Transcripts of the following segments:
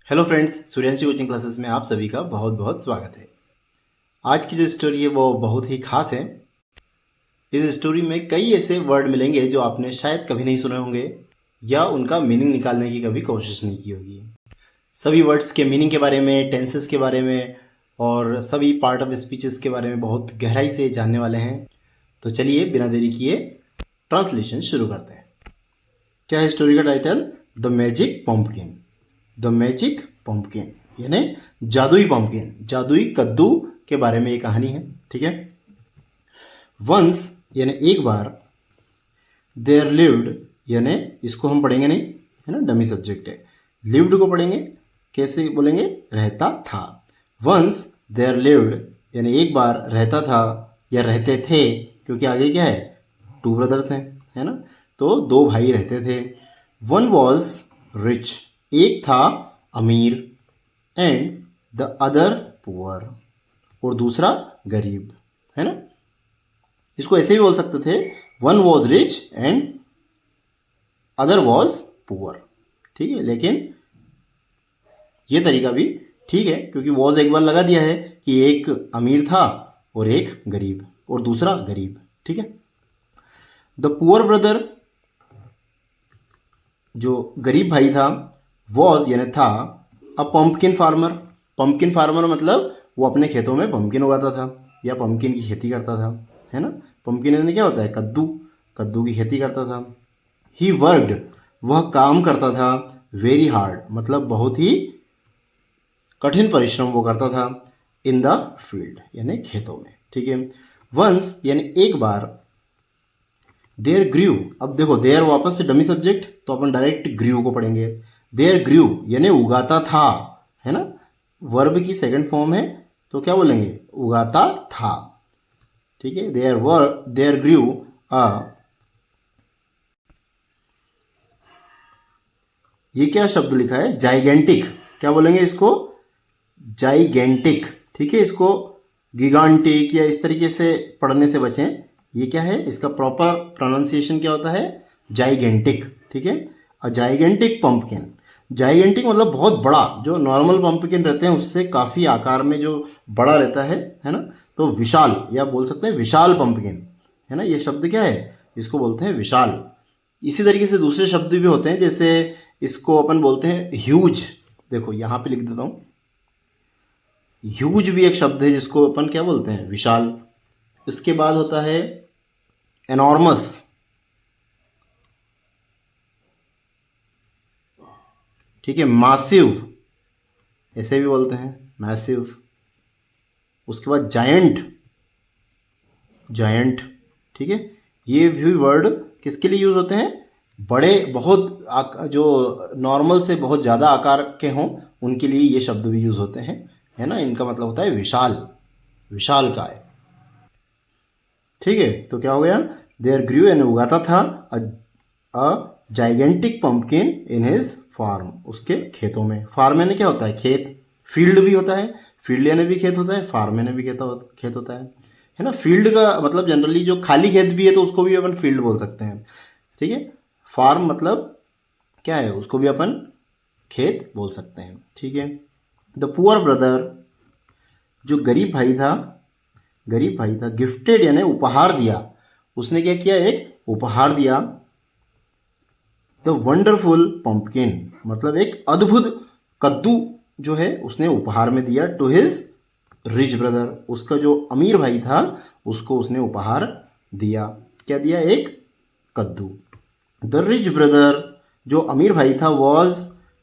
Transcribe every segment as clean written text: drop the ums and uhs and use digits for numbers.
Hello friends, Suryanshi coaching classes में आप सभी का बहुत बहुत स्वागत है। आज की जो स्टोरी है वो बहुत ही खास है। इस स्टोरी में कई ऐसे वर्ड मिलेंगे जो आपने शायद कभी नहीं सुने होंगे या उनका मीनिंग निकालने की कभी कोशिश नहीं की होगी। सभी वर्ड्स के मीनिंग के बारे में, टेंसेस के बारे में और सभी पार्ट ऑफ स्पीचेस के बारे में बहुत गहराई से जानने वाले हैं। तो चलिए बिना देरी किए ट्रांसलेशन शुरू करते हैं। क्या है स्टोरी का title? The magic pumpkin. The magic pumpkin यानी जादुई पम्पकिन, जादुई कद्दू के बारे में ये कहानी है। ठीक है। वंस यानी एक बार, देयर लिव्ड यानी इसको हम पढ़ेंगे नहीं, है ना, डमी सब्जेक्ट है। लिव्ड को पढ़ेंगे, कैसे बोलेंगे? रहता था। वंस देयर लिव्ड यानी एक बार रहता था या रहते थे, क्योंकि आगे क्या है? टू ब्रदर्स हैं, है ना, तो दो भाई रहते थे। वन वॉज रिच, एक था अमीर, एंड द अदर पुअर और दूसरा गरीब, है ना। इसको ऐसे भी बोल सकते थे, one was rich and other was poor. ठीक है, लेकिन ये तरीका भी ठीक है क्योंकि वॉज एक बार लगा दिया है कि एक अमीर था और एक गरीब और दूसरा गरीब। ठीक है। द पुअर ब्रदर जो गरीब भाई था, वॉज यानी था, अ पम्पकिन फार्मर। पम्पकिन फार्मर मतलब वो अपने खेतों में पम्पकिन उगाता था या पम्पकिन की खेती करता था, है ना। पम्पकिन यानी क्या होता है? कद्दू, कद्दू की खेती करता था। ही वर्कड, वह काम करता था। वेरी हार्ड मतलब बहुत ही कठिन परिश्रम वो करता था। इन द फील्ड यानी खेतों में। ठीक है। वंस यानी एक बार, देयर ग्रीव, अब देखो देयर वापस से डमी सब्जेक्ट, तो अपन डायरेक्ट ग्रीव को पढ़ेंगे। देयर ग्रीव यानी उगाता था, है ना, वर्ब की सेकंड फॉर्म है, तो क्या बोलेंगे? उगाता था। ठीक है। देयर ग्रीव अ, ये क्या शब्द लिखा है? जाइगेंटिक। क्या बोलेंगे इसको? जाइगेंटिक। ठीक है, इसको गिगांटिक या इस तरीके से पढ़ने से बचें। ये क्या है? इसका प्रॉपर प्रोनाउंसिएशन क्या होता है? जाइगेंटिक। ठीक है। अ जाइगेंटिक पंपकिन, जाइगेंटिक मतलब बहुत बड़ा। जो नॉर्मल पंपकिन रहते हैं उससे काफ़ी आकार में जो बड़ा रहता है ना, तो विशाल या बोल सकते हैं विशाल पंपकिन, है ना। ये शब्द क्या है? इसको बोलते हैं विशाल। इसी तरीके से दूसरे शब्द भी होते हैं, जैसे इसको अपन बोलते हैं ह्यूज। देखो यहाँ पे लिख देता हूँ, ह्यूज भी एक शब्द है जिसको अपन क्या बोलते हैं? विशाल। इसके बाद होता है एनॉर्मस। ठीक है। मासिव ऐसे भी बोलते हैं, मैसिव। उसके बाद जायंट, जायंट। ठीक है। ये भी वर्ड किसके लिए यूज होते हैं? बड़े, बहुत जो नॉर्मल से बहुत ज़्यादा आकार के हों उनके लिए ये शब्द भी यूज होते हैं, है ना। इनका मतलब होता है विशाल, विशाल काय। ठीक है। तो क्या हो गया? देयर ग्रीव यानी उगाता था, a gigantic pumpkin in his farm, उसके खेतों में। फार्म यानी क्या होता है? खेत। फील्ड भी होता है, फील्ड यानी भी खेत होता है, फार्म यानी भी खेत होता है ना। फील्ड का मतलब जनरली जो खाली खेत भी है तो उसको भी अपन फील्ड बोल सकते हैं। ठीक है। फार्म मतलब क्या है? उसको भी अपन खेत बोल सकते हैं। ठीक है। द पुअर ब्रदर जो गरीब भाई था, गरीब भाई था, गिफ्टेड यानी उपहार दिया। उसने क्या किया? एक उपहार दिया। द वंडरफुल पंपकिन मतलब एक अद्भुत कद्दू जो है उसने उपहार में दिया। टू हिज रिच ब्रदर, उसका जो अमीर भाई था उसको उसने उपहार दिया। क्या दिया? एक कद्दू। द रिच ब्रदर जो अमीर भाई था, वॉज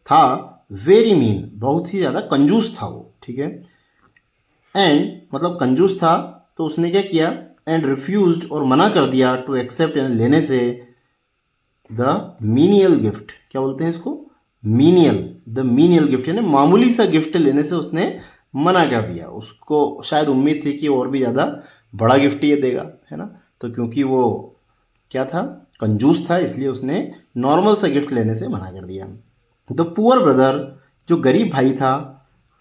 था, वेरी मीन बहुत ही ज़्यादा कंजूस था वो। ठीक है। एंड मतलब कंजूस था, तो उसने क्या किया? एंड रिफ्यूज्ड और मना कर दिया, टू एक्सेप्ट यानी लेने से, द मीनियल गिफ्ट। क्या बोलते हैं इसको? मीनियल। द मीनियल गिफ्ट यानी मामूली सा गिफ्ट लेने से उसने मना कर दिया। उसको शायद उम्मीद थी कि और भी ज़्यादा बड़ा गिफ्ट ये देगा, है ना। तो क्योंकि वो क्या था? कंजूस था, इसलिए उसने नॉर्मल सा गिफ्ट लेने से मना कर दिया। द पुअर ब्रदर जो गरीब भाई था,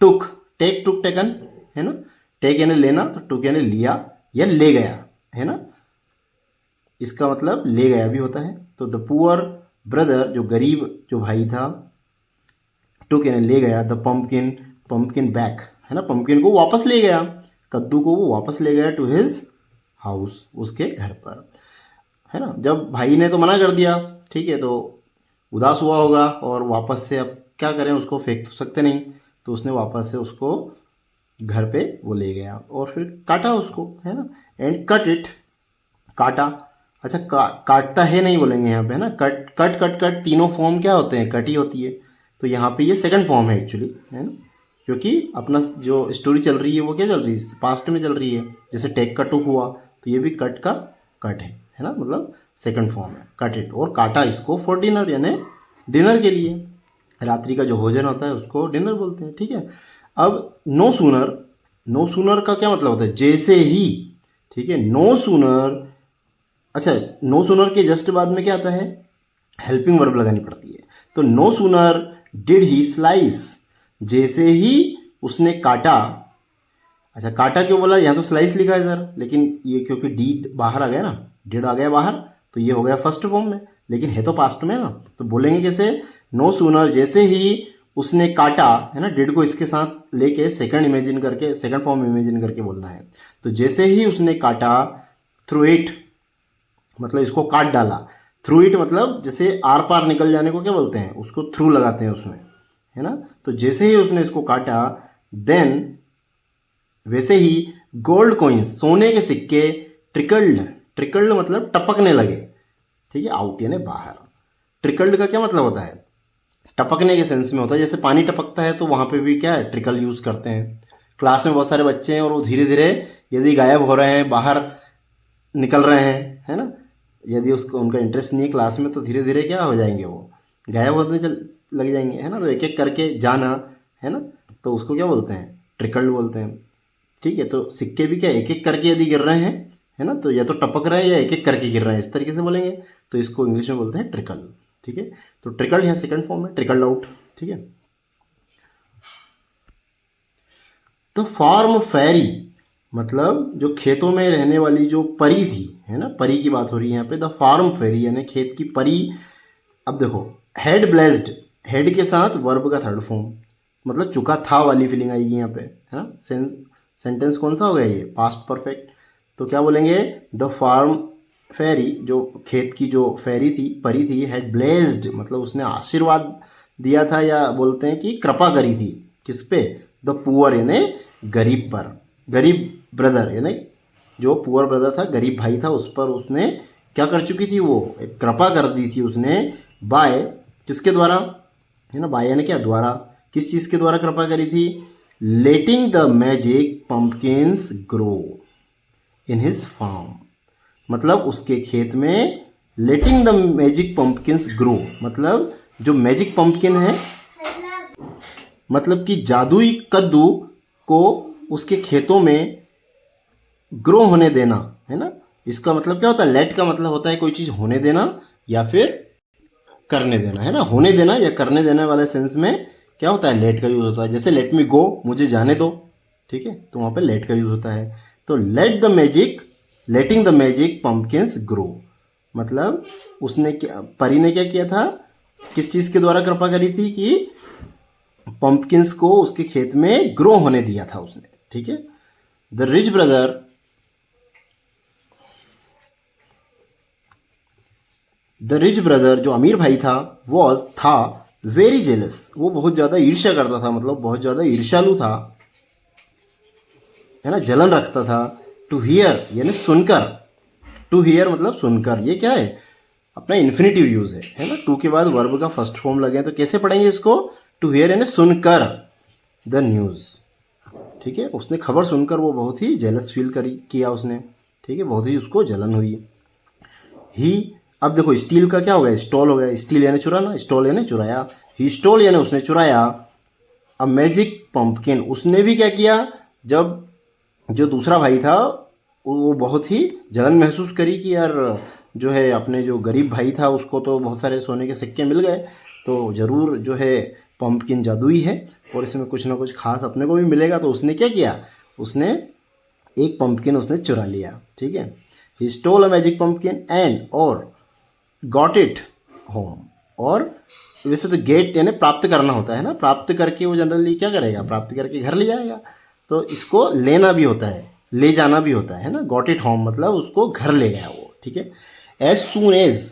टुक, टुक टेकन, है ना। टेक यानी लेना, तो टुक यानी लिया या ले गया, है ना। इसका मतलब ले गया भी होता है। तो द पुअर ब्रदर जो गरीब जो भाई था, टुक यानी ले गया, द पंपकिन बैक है ना, पंपकिन को वापस ले गया, कद्दू को वो वापस ले गया टू हिज हाउस, उसके घर पर, है ना। जब भाई ने तो मना कर दिया, ठीक है, तो उदास हुआ होगा और वापस से अब क्या करें, उसको फेंक तो सकते नहीं, तो उसने वापस से उसको घर पे वो ले गया और फिर काटा उसको, है ना, एंड कट इट, काटा। अच्छा काटता है नहीं बोलेंगे यहाँ पे, है ना, कट कट कट कट तीनों फॉर्म क्या होते हैं, कट ही होती है, तो यहाँ पे ये सेकंड फॉर्म है एक्चुअली, है ना, क्योंकि अपना जो स्टोरी चल रही है वो क्या चल रही है, पास्ट में चल रही है। जैसे टेक का टुक हुआ तो ये भी कट का कट है ना, मतलब सेकंड फॉर्म है, कट इट, और काटा इसको फॉर डिनर यानी डिनर के लिए, रात्रि का जो भोजन होता है उसको डिनर बोलते हैं, ठीक है। अब नो सूनर का क्या मतलब होता है, जैसे ही, ठीक है, नो सूनर, अच्छा नो सूनर के जस्ट बाद में क्या आता है, हेल्पिंग वर्ब लगानी पड़ती है, तो no sooner did he slice, जैसे ही उसने काटा। अच्छा काटा क्यों बोला, यहाँ तो स्लाइस लिखा है सर, लेकिन ये क्योंकि डी बाहर आ गया ना, डिड आ गया बाहर, तो ये हो गया फर्स्ट फॉर्म में, लेकिन है तो पास्ट में ना, तो बोलेंगे कैसे, नो सूनर जैसे ही उसने काटा, है ना, डिड को इसके साथ लेके सेकंड इमेजिन करके, सेकंड फॉर्म इमेजिन करके बोलना है, तो जैसे ही उसने काटा, थ्रू इट मतलब इसको काट डाला, थ्रू इट मतलब जैसे आर पार निकल जाने को क्या बोलते हैं, उसको थ्रू लगाते हैं उसमें, है ना, तो जैसे ही उसने इसको काटा, देन वैसे ही गोल्ड कॉइन्स सोने के सिक्के, ट्रिकल्ड मतलब टपकने लगे, ठीक है, आउट यानी बाहर। ट्रिकल्ड का क्या मतलब होता है, टपकने के सेंस में होता है, जैसे पानी टपकता है तो वहाँ पे भी क्या है, ट्रिकल यूज़ करते हैं। क्लास में बहुत सारे बच्चे हैं और वो धीरे धीरे यदि गायब हो रहे हैं, बाहर निकल रहे हैं, है ना, यदि उसको उनका इंटरेस्ट नहीं है क्लास में, तो धीरे धीरे क्या हो जाएंगे, वो गायब होने लग जाएंगे, है ना, तो एक एक करके जाना, है ना, तो उसको क्या बोलते हैं, ट्रिकल्ड बोलते हैं, ठीक है। तो सिक्के भी क्या एक एक करके यदि गिर रहे हैं, है ना, तो या तो टपक रहे हैं या एक एक करके गिर रहे हैं, इस तरीके से बोलेंगे, तो इसको इंग्लिश में बोलते हैं ट्रिकल, ठीक है। तो ट्रिकल्ड यहाँ सेकंड फॉर्म है, ट्रिकल्ड आउट, ठीक है। तो फॉर्म फेरी मतलब जो खेतों में रहने वाली जो परी थी, है ना, परी की बात हो रही है यहाँ पे, द फार्म फेरी यानी खेत की परी। अब देखो हेड ब्लेस्ड, हेड के साथ वर्ब का थर्ड फॉर्म, मतलब चुका था वाली फीलिंग आएगी यहाँ पे, है ना। सेंटेंस कौन सा हो गया ये, पास्ट परफेक्ट, तो क्या बोलेंगे, द फार्म फेरी, जो खेत की जो फेरी थी, परी थी, हैड ब्लेस्ड मतलब उसने आशीर्वाद दिया था, या बोलते हैं कि कृपा करी थी, किस पे, द पुअर यानी गरीब पर, गरीब ब्रदर यानी जो पुअर ब्रदर था, गरीब भाई था, उस पर उसने क्या कर चुकी थी, वो एक कृपा कर दी थी उसने, बाय किसके द्वारा, है ना, बाय यानी क्या, द्वारा, किस चीज़ के द्वारा कृपा करी थी, letting the magic pumpkins grow in his farm, मतलब उसके खेत में, letting the magic pumpkins grow मतलब जो मैजिक पंपकिन है, मतलब कि जादुई कद्दू को उसके खेतों में ग्रो होने देना, है ना। इसका मतलब क्या होता है, लेट का मतलब होता है कोई चीज़ होने देना या फिर करने देना, है ना, होने देना या करने देने वाले सेंस में क्या होता है, लेट का यूज़ होता है। जैसे लेट मी गो, मुझे जाने दो, ठीक है, तो वहाँ पे लेट का यूज़ होता है। तो लेटिंग द मैजिक पंपकिन्स ग्रो मतलब उसने क्या, परी ने क्या किया था, किस चीज़ के द्वारा कृपा करी थी, कि पंपकिन्स को उसके खेत में ग्रो होने दिया था उसने, ठीक है। द रिच ब्रदर जो अमीर भाई था, था वेरी जेलस, वो बहुत ज़्यादा ईर्ष्या करता था, मतलब बहुत ज़्यादा ईर्ष्यालु था, है ना, जलन रखता था। टू हियर यानी सुनकर, टू हियर मतलब सुनकर, ये क्या है, अपना इन्फिनेटिव यूज़ है ना, टू के बाद वर्ब का फर्स्ट फॉर्म लगे, तो कैसे पढ़ेंगे इसको, टू हियर यानी सुनकर द न्यूज़, ठीक है, उसने खबर सुनकर वो बहुत ही जेलस फील किया उसने, ठीक है, बहुत ही उसको जलन हुई। ही, अब देखो स्टील का क्या हो गया, स्टॉल हो गया, स्टील यानी चुराना, स्टॉल यानी चुराया, ही स्टॉल यानी उसने चुराया। अब मैजिक पंपकिन, उसने भी क्या किया, जब जो दूसरा भाई था वो बहुत ही जलन महसूस करी कि यार जो है अपने जो गरीब भाई था उसको तो बहुत सारे सोने के सिक्के मिल गए, तो ज़रूर जो है पंपकिन जादुई है और इसमें कुछ ना कुछ खास अपने को भी मिलेगा, तो उसने क्या किया, उसने एक पंपकिन उसने चुरा लिया, ठीक है। He stole a magic pumpkin and और गॉट इट होम, और वैसे तो गेट यानी प्राप्त करना होता है ना, प्राप्त करके वो जनरली क्या करेगा, प्राप्त करके घर ले जाएगा। तो इसको लेना भी होता है, ले जाना भी होता है ना, गॉट इट होम मतलब उसको घर ले गया वो, ठीक है। एज सून एज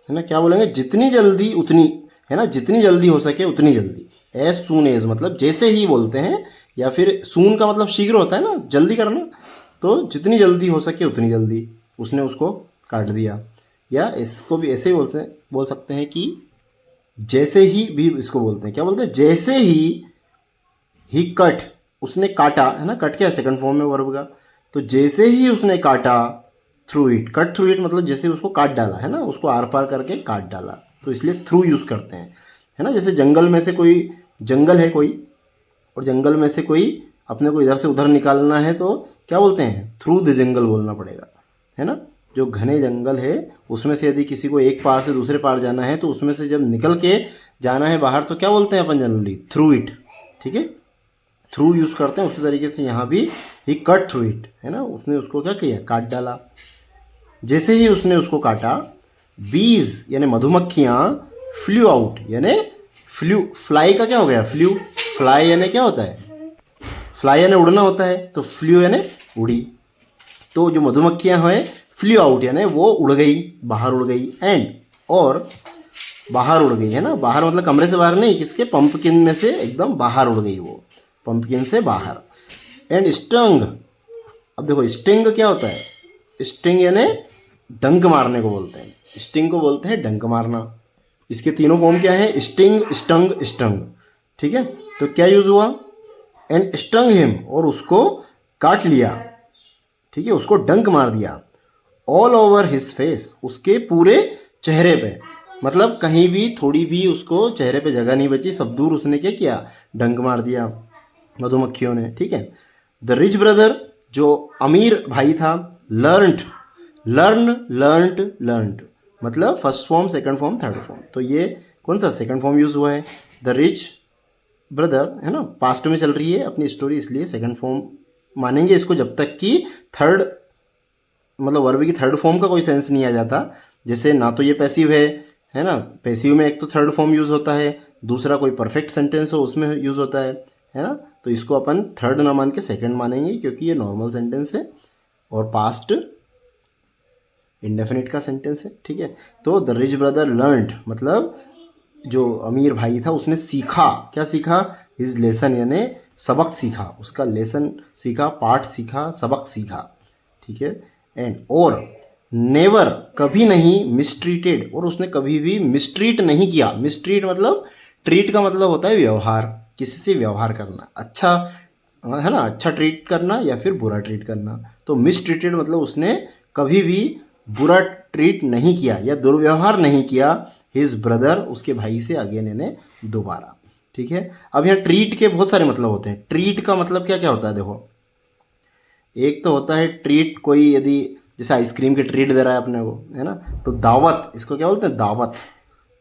है ना, क्या बोलेंगे, जितनी जल्दी उतनी, है ना, जितनी जल्दी हो सके उतनी जल्दी। एज सून एज मतलब जैसे ही बोलते हैं, या फिर सून का मतलब शीघ्र होता है ना, जल्दी करना, तो जितनी जल्दी हो सके उतनी जल्दी उसने उसको काट दिया। या इसको भी ऐसे ही बोल सकते हैं कि जैसे ही भी इसको बोलते हैं, क्या बोलते हैं, जैसे ही कट, उसने काटा, है ना, कट क्या है, सेकंड फॉर्म में वर्ब का। तो जैसे ही उसने काटा, through it, cut through it मतलब जैसे उसको काट डाला, है ना, उसको आर पार करके काट डाला, तो इसलिए थ्रू यूज़ करते हैं, है ना। जैसे जंगल में से कोई, जंगल है कोई, और जंगल में से कोई अपने को इधर से उधर निकालना है, तो क्या बोलते हैं, थ्रू द जंगल बोलना पड़ेगा, है ना। जो घने जंगल है उसमें से यदि किसी को एक पार से दूसरे पार जाना है, तो उसमें से जब निकल के जाना है बाहर, तो क्या बोलते हैं अपन जनरली, थ्रू इट, ठीक है, थ्रू यूज़ करते हैं। उसी तरीके से यहाँ भी ही कट थ्रू इट, है ना, उसने उसको क्या किया, काट डाला। जैसे ही उसने उसको काटा, बीज यानी मधुमक्खियाँ, फ्लू आउट यानी फ्लू, फ्लाई का क्या हो गया, फ्लू, फ्लाई यानी क्या होता है, फ्लाई यानी उड़ना होता है, तो फ्लू यानी उड़ी। तो जो मधुमक्खियाँ हैं, फ्लू आउट यानी वो उड़ गई, बाहर उड़ गई, एंड और बाहर उड़ गई, है ना, बाहर मतलब कमरे से बाहर नहीं, किसके, पंपकिन में से एकदम बाहर उड़ गई वो, पंपकिन से बाहर। एंड स्टंग, अब देखो स्टिंग क्या होता है, स्टिंग यानी डंक मारने को बोलते हैं, स्टिंग को बोलते हैं डंक मारना। इसके तीनों फॉर्म क्या है, स्टिंग, स्टंग, स्टंग, ठीक है। तो क्या यूज हुआ, एंड स्टंग हिम, और उसको काट लिया, ठीक है, उसको डंक मार दिया, ऑल ओवर हिज फेस, उसके पूरे चेहरे पे, मतलब कहीं भी थोड़ी भी उसको चेहरे पे जगह नहीं बची, सब दूर उसने क्या किया, डंक मार दिया मधुमक्खियों ने, ठीक है। द रिच ब्रदर, जो अमीर भाई था, लर्नड, लर्नड मतलब first form, second form, third form, तो ये कौन सा सेकंड फॉर्म यूज हुआ है, द रिच ब्रदर, है ना, पास्ट में चल रही है अपनी स्टोरी, इसलिए सेकंड फॉर्म मानेंगे इसको, जब तक कि थर्ड मतलब वर्ब की थर्ड फॉर्म का कोई सेंस नहीं आ जाता। जैसे ना तो ये पैसिव है ना, पैसिव में एक तो थर्ड फॉर्म यूज़ होता है, दूसरा कोई परफेक्ट सेंटेंस हो उसमें यूज़ होता है ना, तो इसको अपन थर्ड ना मान के सेकंड मानेंगे, क्योंकि ये नॉर्मल सेंटेंस है और पास्ट इंडेफिनिट का सेंटेंस है, ठीक है। तो द रिच ब्रदर लर्नड मतलब जो अमीर भाई था उसने सीखा, क्या सीखा, हिज लेसन यानी सबक सीखा, उसका लेसन सीखा, पाठ सीखा, सबक सीखा, ठीक है। एंड और नेवर कभी नहीं, मिसट्रीटेड और उसने कभी भी मिसट्रीट नहीं किया। मिसट्रीट मतलब, ट्रीट का मतलब होता है व्यवहार, किसी से व्यवहार करना अच्छा, है ना, अच्छा ट्रीट करना या फिर बुरा ट्रीट करना। तो मिसट्रीटेड मतलब उसने कभी भी बुरा ट्रीट नहीं किया या दुर्व्यवहार नहीं किया, हिज ब्रदर उसके भाई से, अगेन यानी दोबारा, ठीक है। अब यहाँ ट्रीट के बहुत सारे मतलब होते हैं। ट्रीट का मतलब क्या क्या होता है, देखो, एक तो होता है ट्रीट, कोई यदि जैसे आइसक्रीम के ट्रीट दे रहा है अपने को, है ना, तो दावत, इसको क्या बोलते हैं, दावत,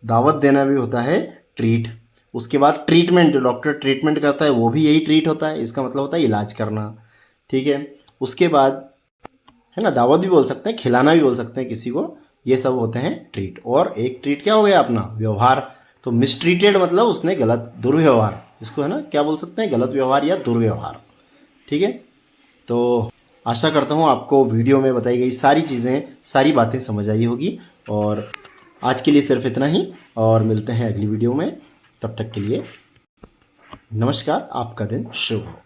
दावत देना भी होता है ट्रीट। उसके बाद ट्रीटमेंट, जो डॉक्टर ट्रीटमेंट करता है वो भी यही ट्रीट होता है, इसका मतलब होता है इलाज करना, ठीक है। उसके बाद है ना, दावत भी बोल सकते हैं, खिलाना भी बोल सकते हैं किसी को, ये सब होते हैं ट्रीट। और एक ट्रीट क्या हो गया अपना, व्यवहार। तो मिसट्रीटेड मतलब उसने गलत, दुर्व्यवहार, इसको है ना क्या बोल सकते हैं, गलत व्यवहार या दुर्व्यवहार, ठीक है। तो आशा करता हूँ आपको वीडियो में बताई गई सारी चीज़ें, सारी बातें समझ आई होगी। और आज के लिए सिर्फ इतना ही, और मिलते हैं अगली वीडियो में। तब तक के लिए नमस्कार, आपका दिन शुभ हो।